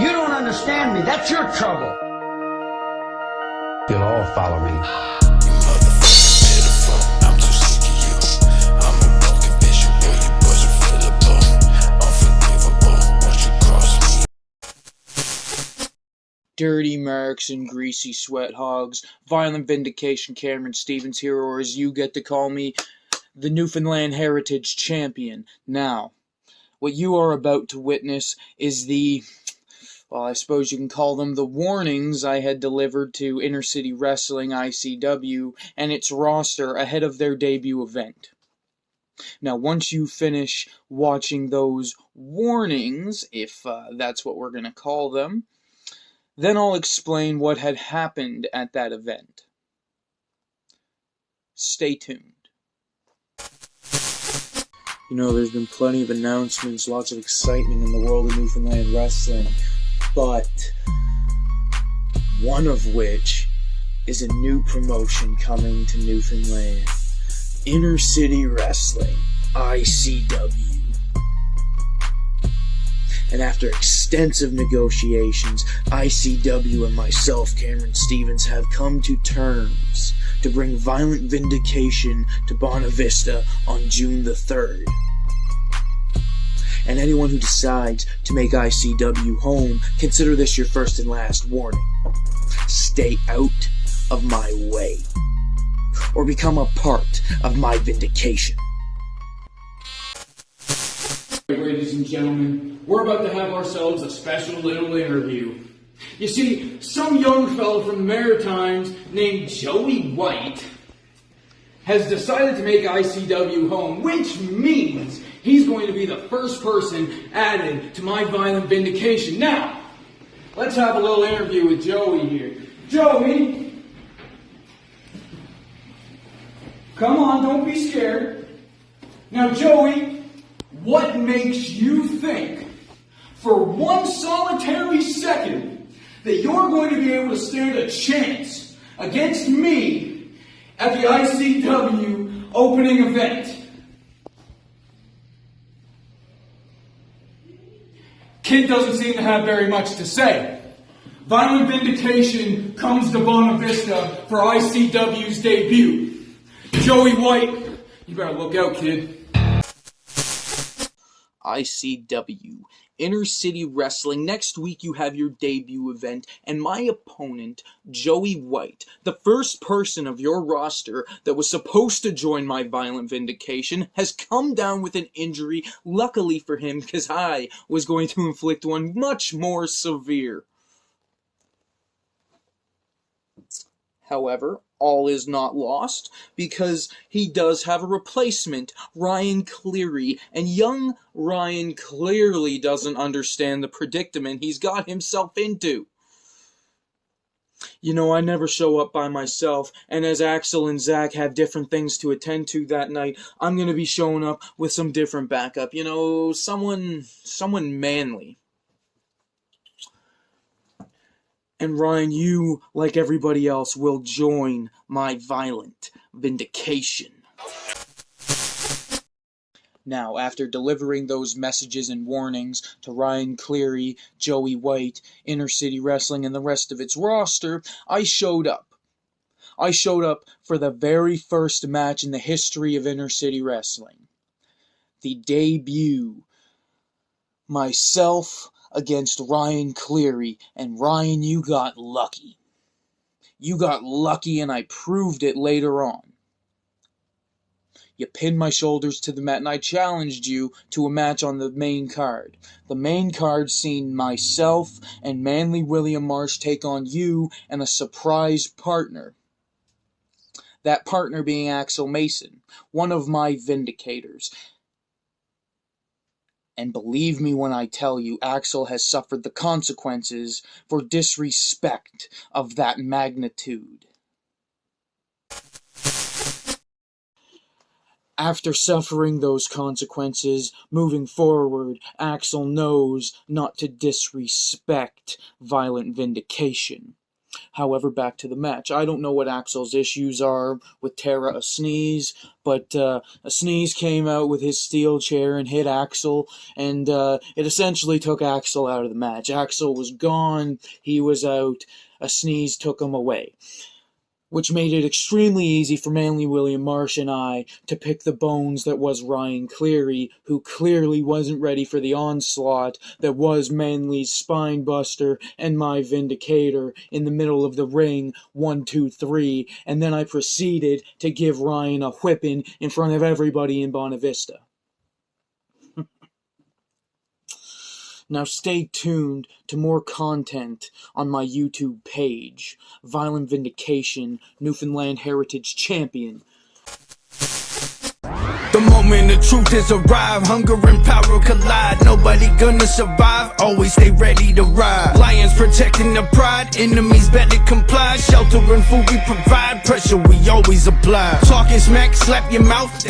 You don't understand me. That's your trouble. You'll all follow me. Dirty Marks and Greasy Sweat Hogs, Violent Vindication Cameron Stevens here, or as you get to call me, the Newfoundland Heritage Champion. Now, what you are about to witness is well, I suppose you can call them the warnings I had delivered to Inner City Wrestling ICW and its roster ahead of their debut event. Now, once you finish watching those warnings, if that's what we're going to call them, then I'll explain what had happened at that event. Stay tuned. You know, there's been plenty of announcements, lots of excitement in the world of Newfoundland wrestling, but one of which is a new promotion coming to Newfoundland. Inner City Wrestling, ICW. And after extensive negotiations, ICW and myself, Cameron Stevens, have come to terms to bring Violent Vindication to Bonavista Vista on June the 3rd. And anyone who decides to make ICW home, consider this your first and last warning. Stay out of my way, or become a part of my vindication. Ladies and gentlemen, we're about to have ourselves a special little interview. You see, some young fellow from the Maritimes named Joey White has decided to make ICW home, which means he's going to be the first person added to my Violent Vindication. Now, let's have a little interview with Joey here. Joey, come on, don't be scared. Now, Joey, what makes you think, for one solitary second, that you're going to be able to stand a chance against me at the ICW opening event? Kid doesn't seem to have very much to say. Violent Vindication comes to Bonavista Vista for ICW's debut. Joey White, you better look out, kid. ICW, Inner City Wrestling. Next week you have your debut event, and my opponent, Joey White, the first person of your roster that was supposed to join my Violent Vindication, has come down with an injury, luckily for him, because I was going to inflict one much more severe. However, all is not lost, because he does have a replacement, Ryan Cleary, and young Ryan clearly doesn't understand the predicament he's got himself into. You know, I never show up by myself, and as Axel and Zach have different things to attend to that night, I'm going to be showing up with some different backup. You know, someone manly. And Ryan, you, like everybody else, will join my Violent Vindication. Now, after delivering those messages and warnings to Ryan Cleary, Joey White, Inner City Wrestling, and the rest of its roster, I showed up. I showed up for the very first match in the history of Inner City Wrestling. The debut. Myself against Ryan Cleary, and Ryan, you got lucky. You got lucky, and I proved it later on. You pinned my shoulders to the mat, and I challenged you to a match on the main card. The main card seen myself and Manly William Marsh take on you and a surprise partner. That partner being Axel Mason, one of my vindicators. And believe me when I tell you, Axel has suffered the consequences for disrespect of that magnitude. After suffering those consequences, moving forward, Axel knows not to disrespect Violent Vindication. However, back to the match. I don't know what Axel's issues are with Tara a Sneeze, but a Sneeze came out with his steel chair and hit Axel, and it essentially took Axel out of the match. Axel was gone, he was out, a Sneeze took him away, which made it extremely easy for Manly William Marsh and I to pick the bones that was Ryan Cleary, who clearly wasn't ready for the onslaught that was Manly's spine buster and my vindicator in the middle of the ring, 1, 2, 3, and then I proceeded to give Ryan a whipping in front of everybody in Bonavista. Now stay tuned to more content on my YouTube page, Violent Vindication, Newfoundland Heritage Champion. The moment the truth has arrived, hunger and power collide. Nobody gonna survive, always stay ready to ride. Lions protecting the pride, enemies better comply. Shelter and food we provide, pressure we always apply. Talking smack, slap your mouth.